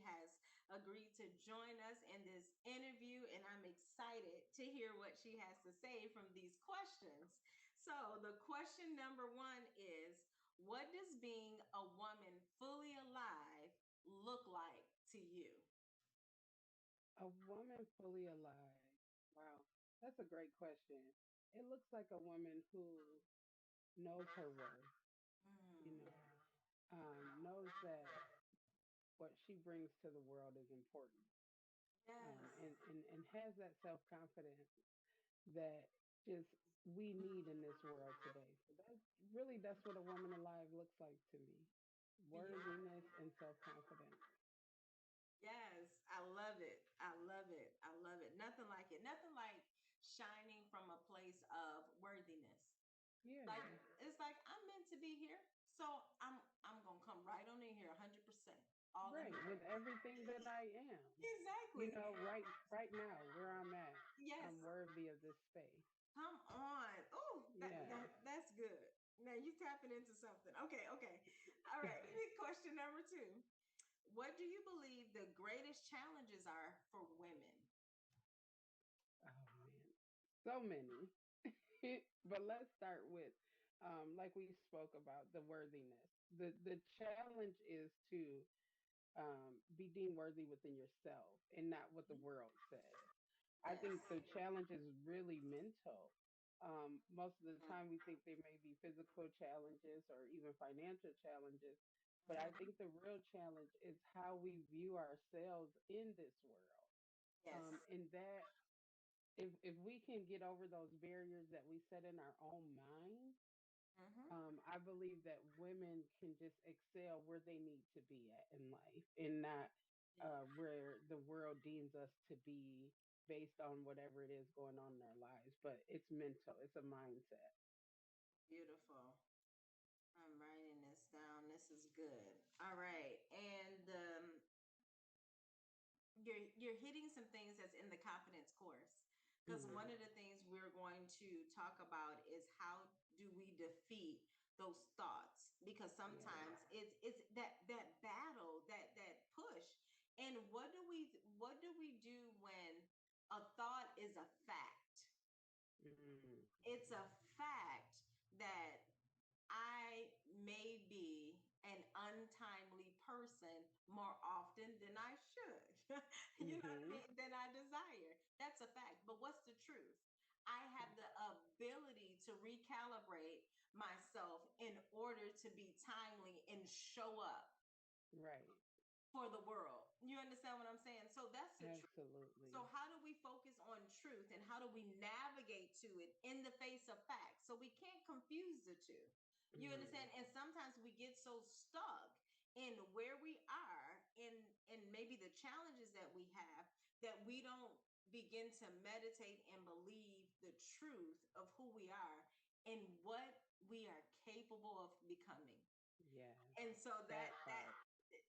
she has agreed to join us in this interview, and I'm excited to hear what she has to say from these questions. So, the question number one is, what does being a woman fully alive look like to you? A woman fully alive. Wow, that's a great question. It looks like a woman who knows her worth, you Mm, know, knows that what she brings to the world is important, yes. and has that self confidence that just we need in this world today. So that's what a woman alive looks like to me. Yeah. Worthiness and self confidence. Yes, I love it. I love it. I love it. Nothing like it. Nothing like shining from a place of worthiness. Like Yeah. it's like I'm meant to be here, so I'm gonna come right on in here, 100%, all in Right. here. With everything that I am. You Exactly. know, right now where I'm at, Yes. I'm worthy of this space. Come on. Oh, Yeah. that's good. Now you tapping into something. Okay. Okay. All right. Question number two. What do you believe the greatest challenges are for women? Oh man. So many. But let's start with like we spoke about the worthiness. The challenge is to be deemed worthy within yourself and not what the Mhm. world says. I Yes. think the challenge is really mental. Most of the time, we think there may be physical challenges or even financial challenges, but I think the real challenge is how we view ourselves in this world. Yes. And that if we can get over those barriers that we set in our own mind, Mm-hmm. I believe that women can just excel where they need to be at in life and not where the world deems us to be based on whatever it is going on in our lives. But it's mental, it's a mindset. Beautiful. I'm writing this down. This is good. All right. And you're hitting some things that's in the confidence course, because Hmm. one of the things we're going to talk about is how do we defeat those thoughts, because Yeah. sometimes it's that battle, that push. And what do we do when a thought is a fact? Mm. It's a fact that I may be an untimely person more often than I should. You know what I Hmm. mean? Than I desire. That's a fact. But what's the truth? I have Right. the ability to recalibrate myself in order to be timely and show up Right. for the world. You understand what I'm saying? So that's the truth. So Absolutely. how do we focus on truth and how do we navigate to it in the face of facts? So we can't confuse the two. You Mm. understand? And sometimes we get so stuck in where we are in maybe the challenges that we have, that we don't begin to meditate and believe the truth of who we are and what we are capable of becoming. Yes. And so that That that part.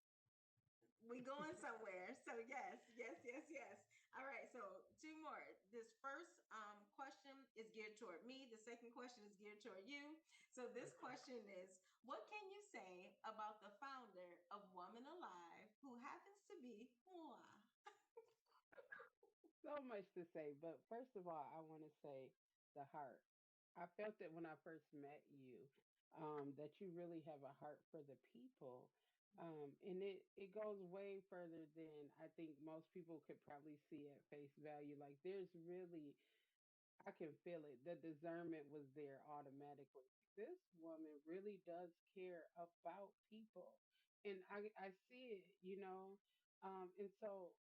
we going somewhere. So yes, yes, yes, yes. All right. So two more. This first question is geared toward me. The second question is geared toward you. So this Okay. question is, what can you say about the founder of Woman Alive, who happens to be moi? So much to say, but first of all, I want to say the heart. I felt it when I first met you, that you really have a heart for the people. And it goes way further than I think most people could probably see at face value. Like there's really, I can feel it. The discernment was there automatically. This woman really does care about people. And I see it, you know. And so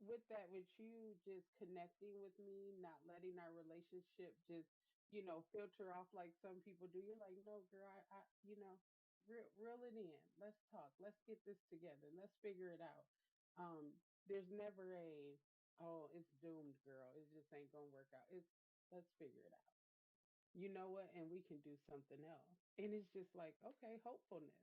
with that, with you just connecting with me, not letting our relationship just, filter off like some people do. You're like, no, girl, reel it in. Let's talk. Let's get this together. Let's figure it out. Um, there's never oh, it's doomed, girl. It just ain't gonna work out. It's let's figure it out. You know what? And we can do something else. And it's just like, okay, hopefulness.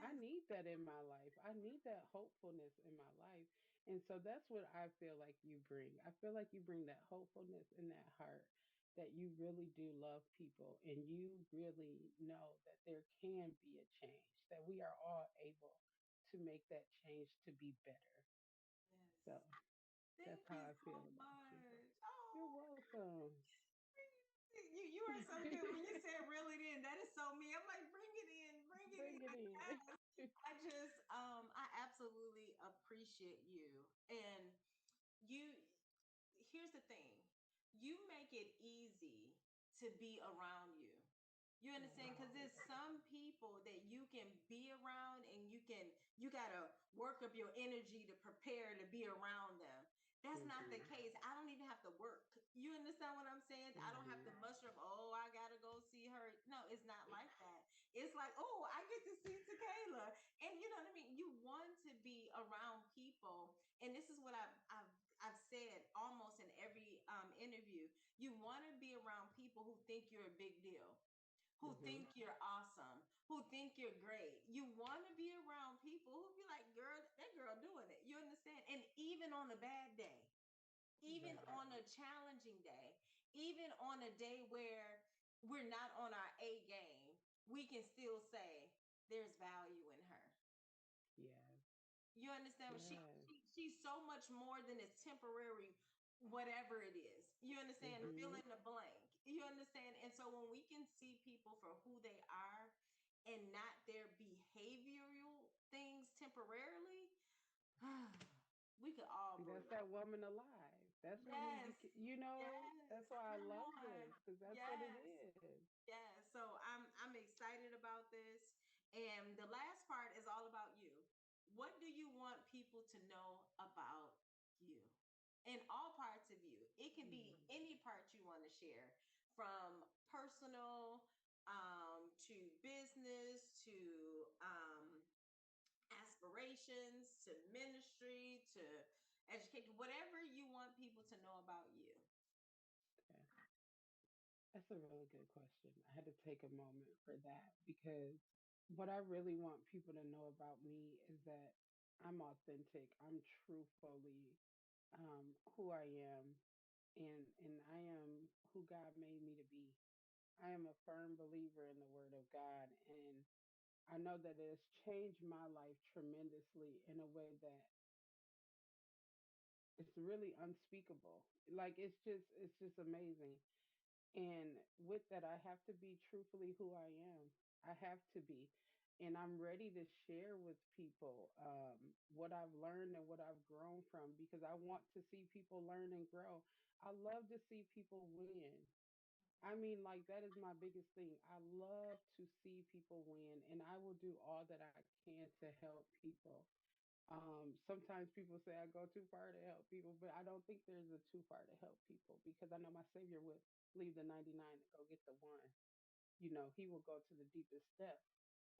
I Yes. need that in my life. I need that hopefulness in my life. And so that's what I feel like you bring. I feel like you bring that hopefulness and that heart, that you really do love people and you really know that there can be a change, that we are all able to make that change to be better. So Yes. that's Thank how you I so feel about you. much. You're Oh, welcome. you are so good. When you said reel it in, that is so me. I'm like, bring it in, bring it Bring it in. in. Yes. I absolutely appreciate you. And you, here's the thing, you make it easy to be around you. You understand? Because Oh, there's some people that you can be around and you gotta work up your energy to prepare to be around them. That's not the mhm, case. I don't even have to work. You understand what I'm saying? I don't have to mhm. muster up, oh, I gotta go see her. No, it's not like that. It's like, oh, I get to see Takala. And you know what I mean? You want to be around people. And this is what I've said almost in every interview. You want to be around people who think you're a big deal, who Mhm. think you're awesome, who think you're great. You want to be around people who be like, girl, that girl doing it. You understand? And even on a bad day, even Right. on a challenging day, even on a day where we're not on our A game, we can still say there's value in her. Yes. You understand? Yes. She's so much more than a temporary whatever it is. You understand? Fill Mhm. in the blank. You understand? And so when we can see people for who they are and not their behavioral things temporarily, we could all That's breathe. that woman alive. That's when we Yes. became, you know, Yes. that's why I Come love on. this because that's what it Yes. is. Yeah, so I'm excited about this. And the last part is all about you. What do you want people to know about you? In all parts of you. It can be Mm, any part you want to share, from personal to business to aspirations to ministry to education, whatever you want people to know about you. okay. That's a really good question. I had to take a moment for that because what I really want people to know about me is that I'm authentic. I'm truthfully who I am, and I am who God made me to be. I am a firm believer in the Word of God, and I know that it has changed my life tremendously in a way that it's really unspeakable. Like it's just amazing. And with that, I have to be truthfully who I am. I have to be. And I'm ready to share with people what I've learned and what I've grown from because I want to see people learn and grow. I love to see people win. I mean, like, that is my biggest thing. I love to see people win, and I will do all that I can to help people. Sometimes people say I go too far to help people, but I don't think there's a too far to help people because I know my Savior would leave the 99 to go get the one. You know, He will go to the deepest depth.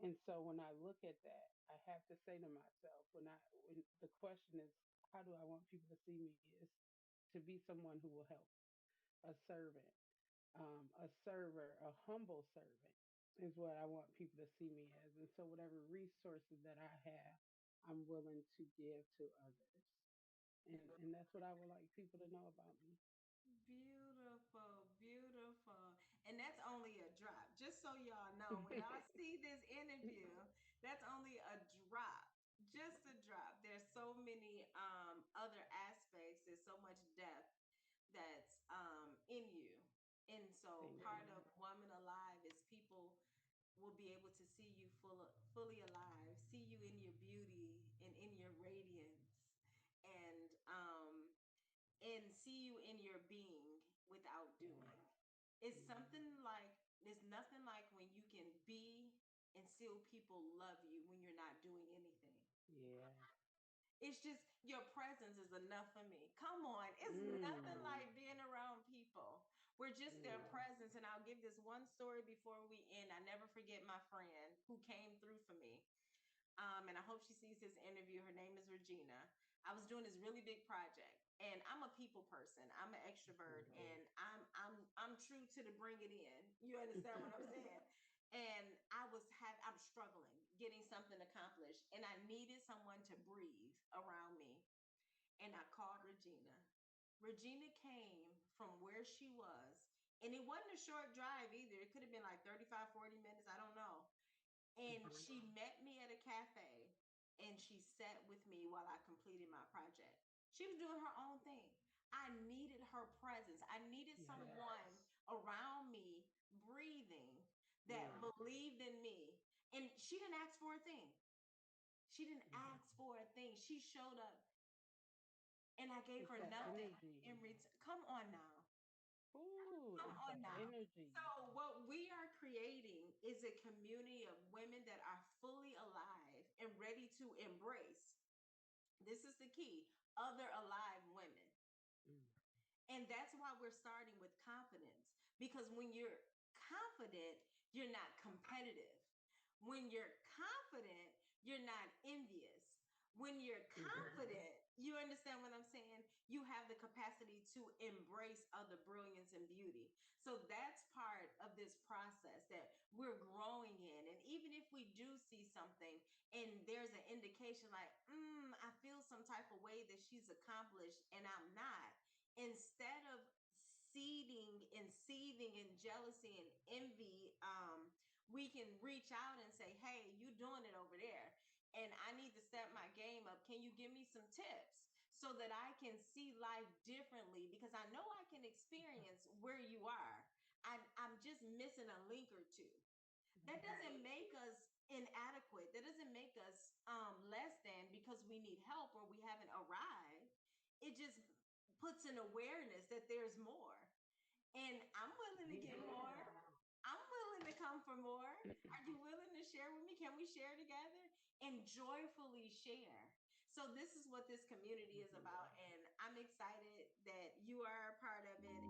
And so when I look at that, I have to say to myself, when the question is, how do I want people to see me? Is to be someone who will help, a server, a humble servant is what I want people to see me as. And so, whatever resources that I have, I'm willing to give to others. And that's what I would like people to know about me. Beautiful, beautiful. And that's only a drop. Just so y'all know, when y'all see this interview, that's only a drop. Just a drop. There's so many other aspects, there's so much depth that's in you. And so Thank part you. of Woman Alive is people will be able to see you fully alive, see you in your beauty and in your radiance. And see you in your being without Yeah. doing. It's Mm, something like there's nothing like when you can be and still people love you when you're not doing anything. yeah. It's just your presence is enough for me. Come on. It's nothing Mm, like being around people. We're just their mm, presence. And I'll give this one story before we end. I never forget my friend who came through for me, and I hope she sees this interview. Her name is Regina. I was doing this really big project, and I'm a people person. I'm an extrovert, and I'm true to the bring it in. You understand what I'm saying? And I'm struggling getting something accomplished, and I needed someone to breathe around me. And I called Regina. Regina came from where she was, and it wasn't a short drive either. It could have been like 35, 40 minutes. I don't know, and mhm, she met me at a cafe and and she sat with me while I completed my project. She was doing her own thing. I needed her presence. I needed someone Yes. around me breathing that Yeah. believed in me. And she didn't ask for a thing. She didn't Yeah. ask for a thing. She showed up and I gave It's her that nothing in energy. return. Come on now. Ooh, Come it's on that now. energy. So, what we are creating is a community of women that are fully alive and ready to embrace. This is the key, other alive women. Mm. And that's why we're starting with confidence, because when you're confident, you're not competitive. When you're confident, you're not envious. When you're Mm-hmm. confident, you understand what I'm saying? You have the capacity to embrace other brilliance and beauty. So that's part of this process that we're growing in. And even if we do see something and there's an indication like, I feel some type of way that she's accomplished and I'm not, instead of seething and jealousy and envy, we can reach out and say, hey, you doing it over there, and I need to step my game up. Can you give me some tips so that I can see life differently, because I know I can experience where you are. I'm just missing a link or two. That doesn't make us inadequate. That doesn't make us less than because we need help or we haven't arrived. It just puts an awareness that there's more. And I'm willing to get more. Yeah. I'm willing to come for more. Are you willing to share with me? Can we share together and joyfully share? So this is what this community is Mhm. about, and I'm excited that you are a part of it.